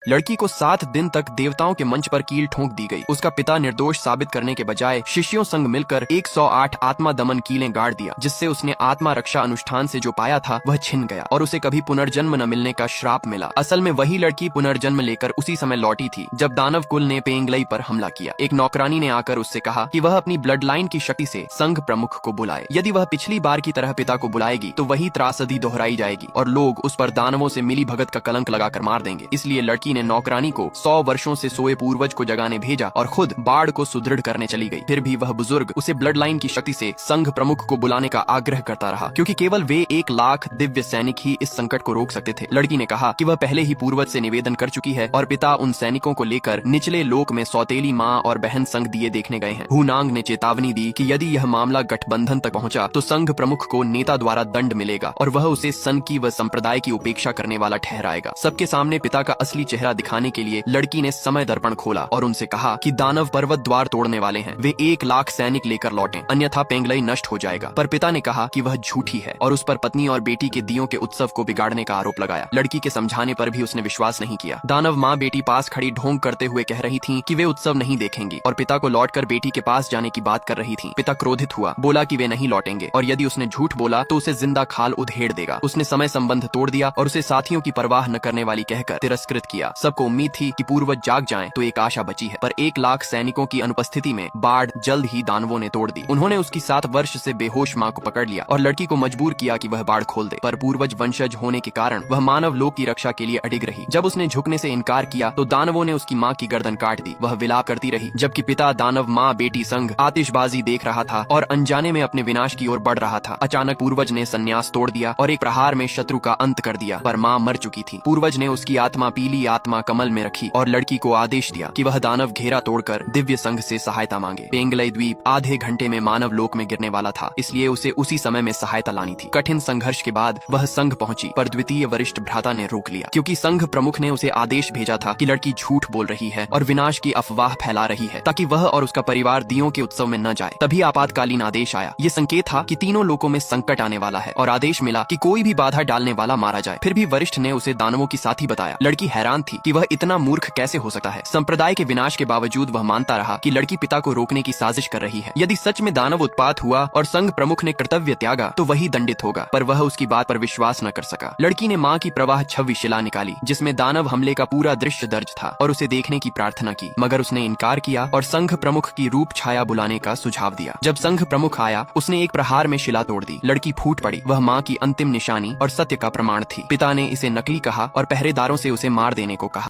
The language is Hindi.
लड़की को 7 दिन तक देवताओं के मंच पर कील ठोंक दी गई। उसका पिता निर्दोष साबित करने के बजाय शिष्यों संग मिलकर 108 आत्मा दमन कीलें गाड़ दिया, जिससे उसने आत्मा रक्षा अनुष्ठान से जो पाया था वह छिन गया और उसे कभी पुनर्जन्म न मिलने का श्राप मिला। असल में वही लड़की पुनर्जन्म लेकर उसी समय लौटी थी जब दानव कुल ने पेंगलई पर हमला किया। एक नौकरानी ने आकर उससे कहा कि वह अपनी ब्लड लाइन की शक्ति से संघ प्रमुख को बुलाए। यदि वह पिछली बार की तरह पिता को बुलाएगी तो वही त्रासदी दोहराई जाएगी और लोग उस पर दानवों से मिली भगत का कलंक लगाकर मार देंगे। इसलिए लड़की ने नौकरानी को 100 वर्षों से सोए पूर्वज को जगाने भेजा और खुद बाढ़ को सुदृढ़ करने चली गई। फिर भी वह बुजुर्ग उसे ब्लड लाइन की शक्ति से संघ प्रमुख को बुलाने का आग्रह करता रहा, क्योंकि केवल वे 1 लाख दिव्य सैनिक ही इस संकट को रोक सकते थे। लड़की ने कहा कि वह पहले ही पूर्वज से निवेदन कर चुकी है और पिता उन सैनिकों को लेकर निचले लोक में सौतेली माँ और बहन संग दिए देखने गए हैं। हुनांग ने चेतावनी दी कि यदि यह मामला गठबंधन तक पहुंचा तो संघ प्रमुख को नेता द्वारा दंड मिलेगा और वह उसे सन की व संप्रदाय की उपेक्षा करने वाला ठहराएगा। सबके सामने पिता का असली चेहरा दिखाने के लिए लड़की ने समय दर्पण खोला और उनसे कहा कि दानव पर्वत द्वार तोड़ने वाले हैं, वे 1 लाख सैनिक लेकर लौटें, अन्यथा पेंगलई नष्ट हो जाएगा। पर पिता ने कहा कि वह झूठी है और उस पर पत्नी और बेटी के दियों के उत्सव को बिगाड़ने का आरोप लगाया। लड़की के समझाने पर भी उसने विश्वास नहीं किया। दानव माँ बेटी पास खड़ी ढोंग करते हुए कह रही थी कि वे उत्सव नहीं देखेंगी और पिता को लौटकर बेटी के पास जाने की बात कर रही थी। पिता क्रोधित हुआ, बोला कि वे नहीं लौटेंगे और यदि उसने झूठ बोला तो उसे जिंदा खाल उधेड़ देगा। उसने समय संबंध तोड़ दिया और उसे साथियों की परवाह न करने वाली कहकर तिरस्कृत किया। सबको उम्मीद थी कि पूर्वज जाग जाएं तो एक आशा बची है, पर 1 लाख सैनिकों की अनुपस्थिति में बाढ़ जल्द ही दानवों ने तोड़ दी। उन्होंने उसकी 7 वर्ष से बेहोश माँ को पकड़ लिया और लड़की को मजबूर किया कि वह बाढ़ खोल दे, पर पूर्वज वंशज होने के कारण वह मानव लोक की रक्षा के लिए अडिग रही। जब उसने झुकने से इनकार किया तो दानवों ने उसकी माँ की गर्दन काट दी। वह विलाप करती रही, जबकि पिता दानव माँ बेटी संग आतिशबाजी देख रहा था और अनजाने में अपने विनाश की ओर बढ़ रहा था। अचानक पूर्वज ने संन्यास तोड़ दिया और एक प्रहार में शत्रु का अंत कर दिया, पर माँ मर चुकी थी। पूर्वज ने उसकी आत्मा पीली आत्मा कमल में रखी और लड़की को आदेश दिया कि वह दानव घेरा तोड़कर दिव्य संघ से सहायता मांगे। पेंगलई द्वीप आधे घंटे में मानव लोक में गिरने वाला था, इसलिए उसे उसी समय में सहायता लानी थी। कठिन संघर्ष के बाद वह संघ पहुंची, पर द्वितीय वरिष्ठ भ्राता ने रोक लिया, क्योंकि संघ प्रमुख ने उसे आदेश भेजा था कि लड़की झूठ बोल रही है और विनाश की अफवाह फैला रही है, ताकि वह और उसका परिवार दियों के उत्सव में न जाए। तभी आपातकालीन आदेश आया। ये संकेत था कि तीनों लोकों में संकट आने वाला है और आदेश मिला कि कोई भी बाधा डालने वाला मारा जाए। फिर भी वरिष्ठ ने उसे दानवों की साथी बताया। लड़की हैरान थी कि वह इतना मूर्ख कैसे हो सकता है। संप्रदाय के विनाश के बावजूद वह मानता रहा कि लड़की पिता को रोकने की साजिश कर रही है। यदि सच में दानव उत्पात हुआ और संघ प्रमुख ने कर्तव्य त्यागा तो वही दंडित होगा, पर वह उसकी बात पर विश्वास न कर सका। लड़की ने माँ की प्रवाह छवि शिला निकाली, जिसमें दानव हमले का पूरा दृश्य दर्ज था और उसे देखने की प्रार्थना की, मगर उसने इनकार किया और संघ प्रमुख की रूप छाया बुलाने का सुझाव दिया। जब संघ प्रमुख आया, उसने एक प्रहार में शिला तोड़ दी। लड़की फूट पड़ी। वह माँ की अंतिम निशानी और सत्य का प्रमाण थी। पिता ने इसे नकली कहा और पहरेदारों से उसे मार देने को कहा।